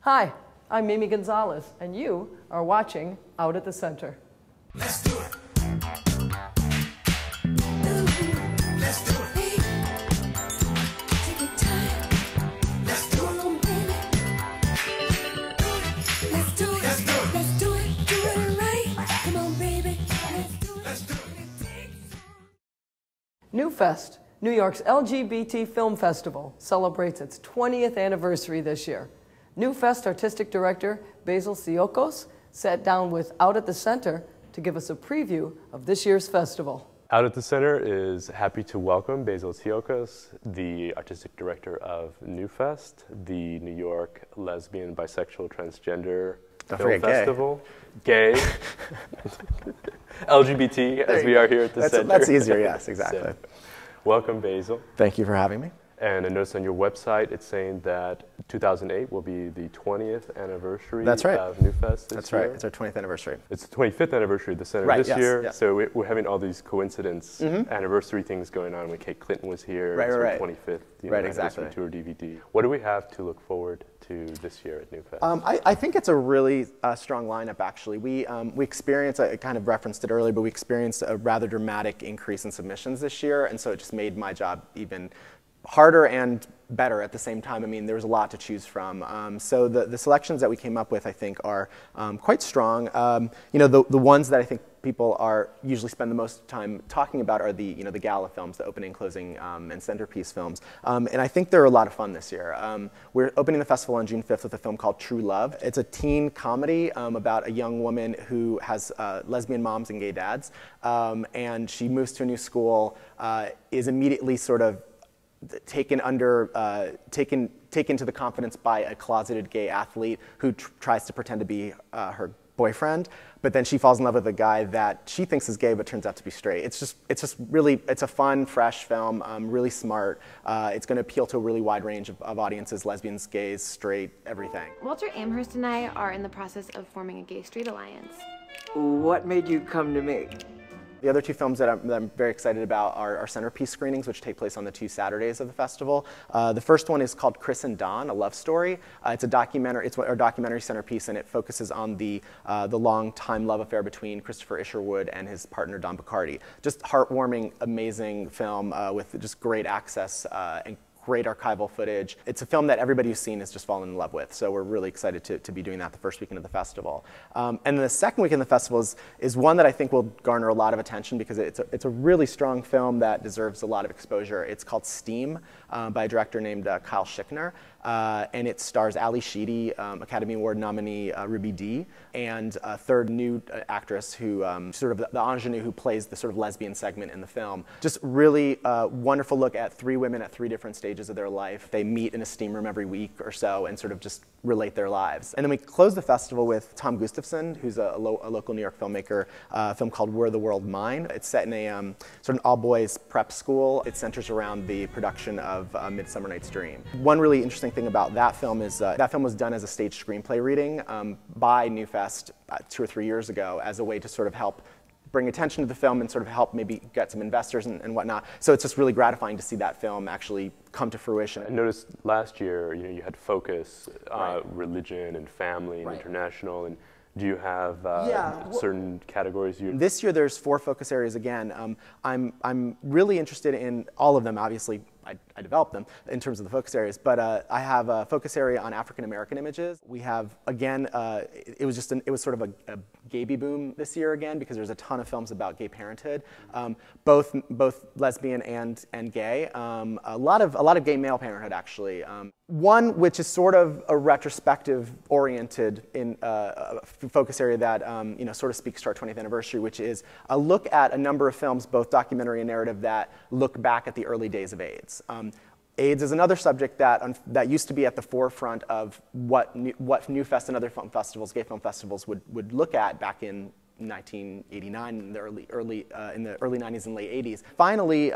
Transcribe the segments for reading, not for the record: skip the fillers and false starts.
Hi, I'm Mimi Gonzalez, and you are watching Out at the Center. Let's do it. Let's do it. Take your time. Let's do it. Let's do it. Let's do it. Let's do it. Do it right. Come on, baby. Let's do it. Let's do it. NewFest, New York's LGBT film festival, celebrates its 20th anniversary this year. NewFest Artistic Director Basil Siokos sat down with Out at the Center to give us a preview of this year's festival. Out at the Center is happy to welcome Basil Siokos, the Artistic Director of NewFest, the New York Lesbian, Bisexual, Transgender Film Festival. Gay. LGBT, as we are here at the Center. That's easier, yes, exactly. So, welcome, Basil. Thank you for having me. And I noticed on your website it's saying that 2008 will be the 20th anniversary That's right. of NewFest this That's year. right. It's our 20th anniversary. It's the 25th anniversary of the Center Right, this yes, year. yes. So we're having all these coincidence anniversary things going on. When Kate Clinton was here, Right. 25th Right, exactly. anniversary tour DVD. What do we have to look forward to this year at NewFest? I think it's a really strong lineup, actually. We experienced, I kind of referenced it earlier, but we experienced a rather dramatic increase in submissions this year, and so it just made my job even harder and better at the same time. I mean, there was a lot to choose from. So the selections that we came up with, I think, are quite strong. You know, the ones that I think people usually spend the most time talking about are the gala films, the opening, closing, and centerpiece films. And I think they're a lot of fun this year. We're opening the festival on June 5th with a film called True Love. It's a teen comedy about a young woman who has lesbian moms and gay dads, and she moves to a new school, is immediately sort of taken to the confidence by a closeted gay athlete who tries to pretend to be her boyfriend, but then she falls in love with a guy that she thinks is gay but turns out to be straight. It's just really, it's a fun, fresh film, really smart. It's going to appeal to a really wide range of audiences: lesbians, gays, straight, everything. Walter Amherst and I are in the process of forming a gay-straight alliance. What made you come to me? The other two films that I'm very excited about are our centerpiece screenings, which take place on the 2 Saturdays of the festival. The first one is called Chris and Don, a love story. It's a documentary. It's our documentary centerpiece, and it focuses on the long-time love affair between Christopher Isherwood and his partner Don Bacardi. Just heartwarming, amazing film with just great access and great archival footage. It's a film that everybody who's seen has just fallen in love with, so we're really excited to be doing that the first weekend of the festival. And then the second weekend of the festival is one that I think will garner a lot of attention because it's a really strong film that deserves a lot of exposure. It's called Steam by a director named Kyle Schickner, and it stars Ali Sheedy, Academy Award nominee Ruby Dee, and a third new actress who sort of the ingenue who plays the sort of lesbian segment in the film. Just really wonderful look at 3 women at 3 different stages of their life. They meet in a steam room every week or so and sort of just relate their lives. And then we close the festival with Tom Gustafson, who's a local New York filmmaker, a film called Were the World Mine. It's set in a sort of all-boys prep school. It centers around the production of Midsummer Night's Dream. One really interesting thing about that film is that film was done as a stage screenplay reading by NewFest 2 or 3 years ago as a way to sort of help bring attention to the film and sort of help maybe get some investors and whatnot. So it's just really gratifying to see that film actually come to fruition. I noticed last year, you had focus, religion and family and international. And do you have certain categories? This year there's 4 focus areas again. I'm really interested in all of them. Obviously, I developed them in terms of the focus areas, but I have a focus area on African American images. We have, again, it was sort of a gay boom this year again because there's a ton of films about gay parenthood, both lesbian and gay. A lot of gay male parenthood actually. One which is sort of a retrospective oriented in focus area that sort of speaks to our 20th anniversary, which is a look at a number of films, both documentary and narrative, that look back at the early days of AIDS. AIDS is another subject that used to be at the forefront of what NewFest and other film festivals, gay film festivals, would look at back in 1989, in the early 90s and late 80s. Finally,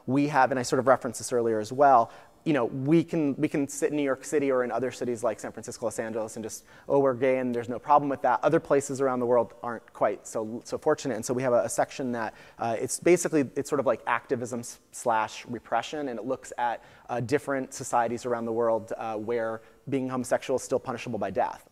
we have, and I sort of referenced this earlier as well, you know, we can sit in New York City or in other cities like San Francisco, Los Angeles, and just, oh, we're gay and there's no problem with that. Other places around the world aren't quite so fortunate, and so we have a section that it's sort of like activism / repression, and it looks at different societies around the world where being homosexual is still punishable by death.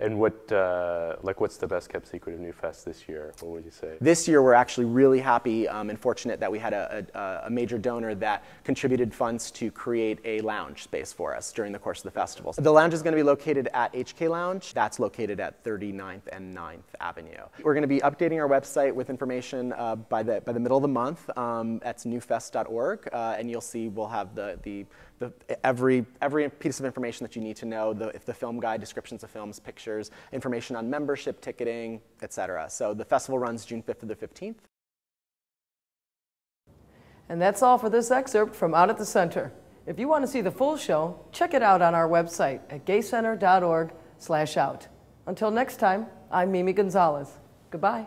And what's the best kept secret of NewFest this year? What would you say? This year, we're actually really happy and fortunate that we had a major donor that contributed funds to create a lounge space for us during the course of the festival. The lounge is going to be located at HK Lounge. That's located at 39th and 9th Avenue. We're going to be updating our website with information by the middle of the month. That's newfest.org, and you'll see we'll have every piece of information that you need to know, if the film guide, descriptions of films, pictures, information on membership, ticketing, etc. So the festival runs June 5th to the 15th. And that's all for this excerpt from Out at the Center. If you want to see the full show, check it out on our website at gaycenter.org/out. Until next time, I'm Mimi Gonzalez. Goodbye.